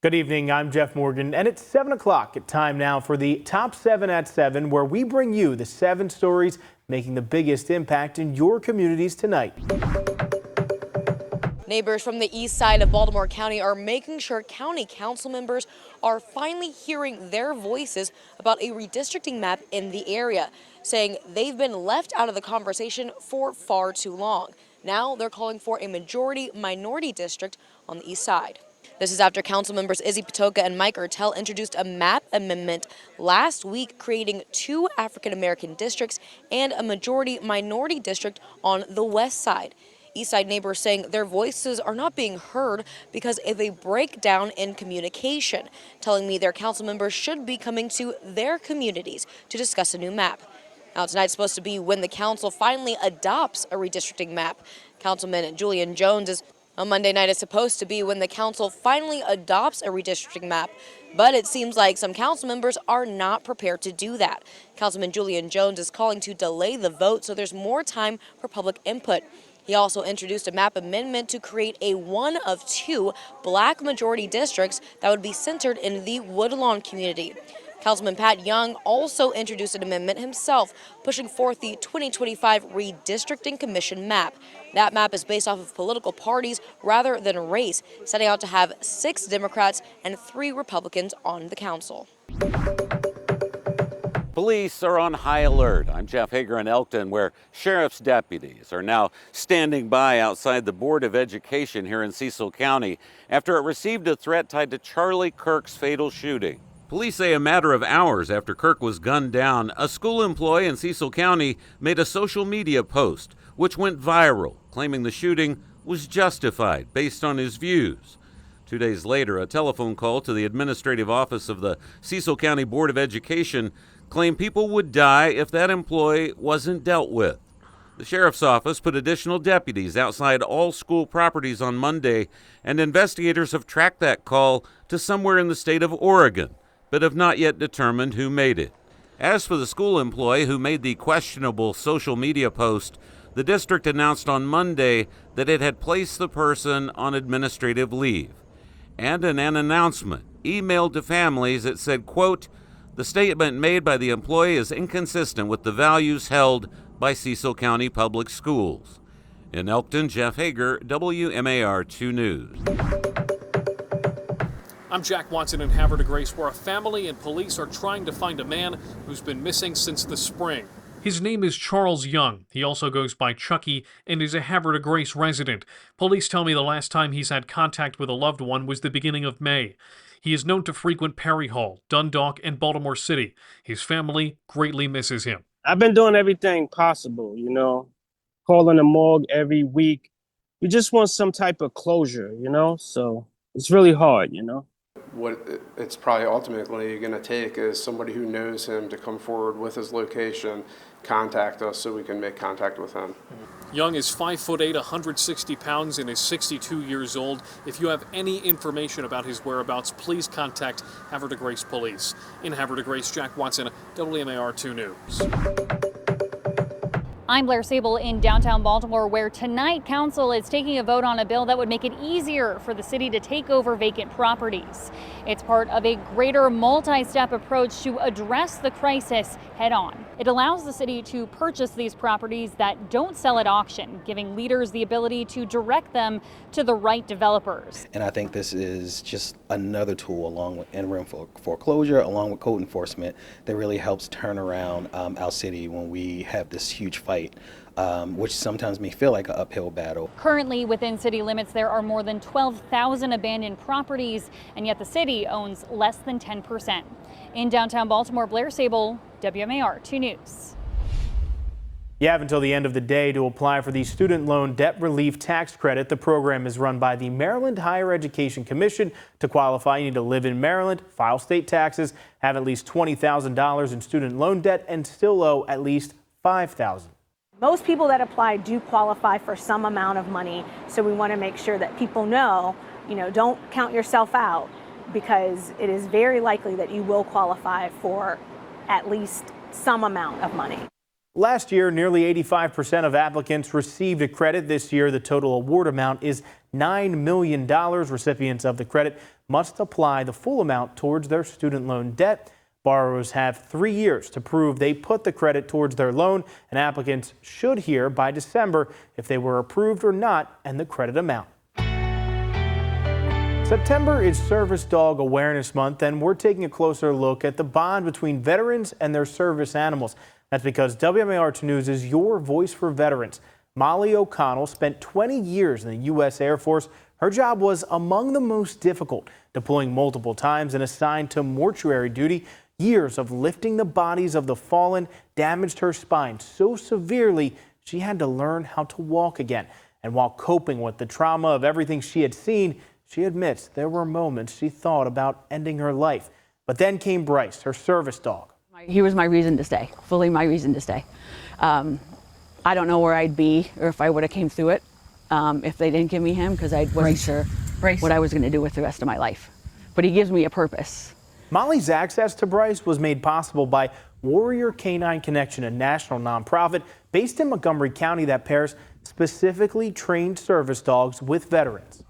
Good evening, I'm Jeff Morgan, and it's 7 o'clock. Time now for the Top 7 at 7, where we bring you the 7 stories making the biggest impact in your communities tonight. Neighbors from the east side of Baltimore County are making sure county council members are finally hearing their voices about a redistricting map in the area, saying they've been left out of the conversation for far too long. Now they're calling for a majority-minority district on the east side. This is after council members Izzy Patoka and Mike Ertel introduced a map amendment last week, creating 2 African-American districts and a majority-minority district on the west side. East Side neighbors saying their voices are not being heard because of a breakdown in communication, telling me their council members should be coming to their communities to discuss a new map. Now, tonight's supposed to be when the council finally adopts a redistricting map. Councilman Julian Jones is on Monday night is supposed to be when the council finally adopts a redistricting map, but it seems like some council members are not prepared to do that. Councilman Julian Jones is calling to delay the vote so there's more time for public input. He also introduced a map amendment to create a one of 2 black majority districts that would be centered in the Woodlawn community. Councilman Pat Young also introduced an amendment himself, pushing forth the 2025 Redistricting Commission map. That map is based off of political parties rather than race, setting out to have 6 Democrats and 3 Republicans on the council. Police are on high alert. I'm Jeff Hager in Elkton, where sheriff's deputies are now standing by outside the Board of Education here in Cecil County after it received a threat tied to Charlie Kirk's fatal shooting. Police say a matter of hours after Kirk was gunned down, a school employee in Cecil County made a social media post which went viral, claiming the shooting was justified based on his views. 2 days later, a telephone call to the administrative office of the Cecil County Board of Education claimed people would die if that employee wasn't dealt with. The sheriff's office put additional deputies outside all school properties on Monday, and investigators have tracked that call to somewhere in the state of Oregon, but have not yet determined who made it. As for the school employee who made the questionable social media post, the district announced on Monday that it had placed the person on administrative leave. And in an announcement emailed to families, it said, quote, "The statement made by the employee is inconsistent with the values held by Cecil County Public Schools." In Elkton, Jeff Hager, WMAR 2 News. I'm Jack Watson in Havre de Grace, where a family and police are trying to find a man who's been missing since the spring. His name is Charles Young. He also goes by Chucky and is a Havre de Grace resident. Police tell me the last time he's had contact with a loved one was the beginning of May. He is known to frequent Perry Hall, Dundalk, and Baltimore City. His family greatly misses him. I've been doing everything possible, calling the morgue every week. We just want some type of closure, so it's really hard, What it's probably ultimately going to take is somebody who knows him to come forward with his location, contact us so we can make contact with him. Young is 5'8", 160 pounds, and is 62 years old. If you have any information about his whereabouts, please contact Havre de Grace Police. In Havre de Grace, Jack Watson, WMAR 2 News. I'm Blair Sable in downtown Baltimore, where tonight council is taking a vote on a bill that would make it easier for the city to take over vacant properties. It's part of a greater multi-step approach to address the crisis head on. It allows the city to purchase these properties that don't sell at auction, giving leaders the ability to direct them to the right developers. And I think this is just another tool along with interim foreclosure, along with code enforcement, that really helps turn around our city when we have this huge fight, which sometimes may feel like an uphill battle. Currently within city limits, there are more than 12,000 abandoned properties, and yet the city owns less than 10%. In downtown Baltimore, Blair Sable, WMAR 2 News. You have until the end of the day to apply for the Student Loan Debt Relief Tax Credit. The program is run by the Maryland Higher Education Commission. To qualify, you need to live in Maryland, file state taxes, have at least $20,000 in student loan debt, and still owe at least $5,000. Most people that apply do qualify for some amount of money, so we want to make sure that people know, don't count yourself out, because it is very likely that you will qualify for at least some amount of money. Last year, nearly 85% of applicants received a credit. This year, the total award amount is $9 million. Recipients of the credit must apply the full amount towards their student loan debt. Borrowers have 3 years to prove they put the credit towards their loan, and applicants should hear by December if they were approved or not and the credit amount. September is Service Dog Awareness Month, and we're taking a closer look at the bond between veterans and their service animals. That's because WMAR 2 News is your voice for veterans. Molly O'Connell spent 20 years in the U.S. Air Force. Her job was among the most difficult, deploying multiple times and assigned to mortuary duty. Years of lifting the bodies of the fallen damaged her spine so severely she had to learn how to walk again. And while coping with the trauma of everything she had seen, she admits there were moments she thought about ending her life. But then came Bryce, her service dog. He was my reason to stay, fully my reason to stay. I don't know where I'd be or if I would have came through it if they didn't give me him, because I wasn't sure what I was going to do with the rest of my life. But he gives me a purpose. Molly's access to Bryce was made possible by Warrior Canine Connection, a national nonprofit based in Montgomery County that pairs specifically trained service dogs with veterans.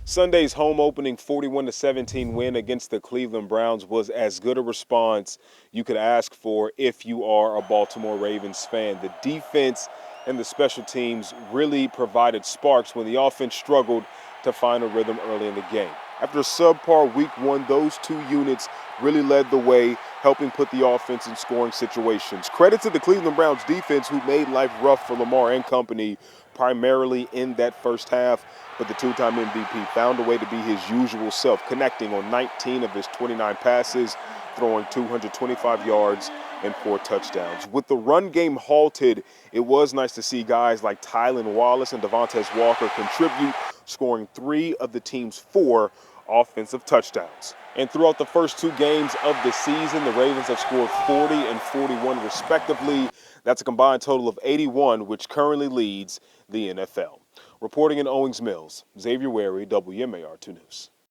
Sunday's home opening 41-17 win against the Cleveland Browns was as good a response you could ask for if you are a Baltimore Ravens fan. The defense and the special teams really provided sparks when the offense struggled to find a rhythm early in the game. After a subpar week one, those two units really led the way, helping put the offense in scoring situations. Credit to the Cleveland Browns defense, who made life rough for Lamar and company primarily in that first half, but the two-time MVP found a way to be his usual self, connecting on 19 of his 29 passes, throwing 225 yards and 4 touchdowns. With the run game halted, it was nice to see guys like Tylan Wallace and Devontae Walker contribute, scoring 3 of the team's 4 offensive touchdowns. And throughout the first 2 games of the season, the Ravens have scored 40 and 41 respectively. That's a combined total of 81, which currently leads the NFL. Reporting in Owings Mills, Xavier Wary, WMAR 2 News.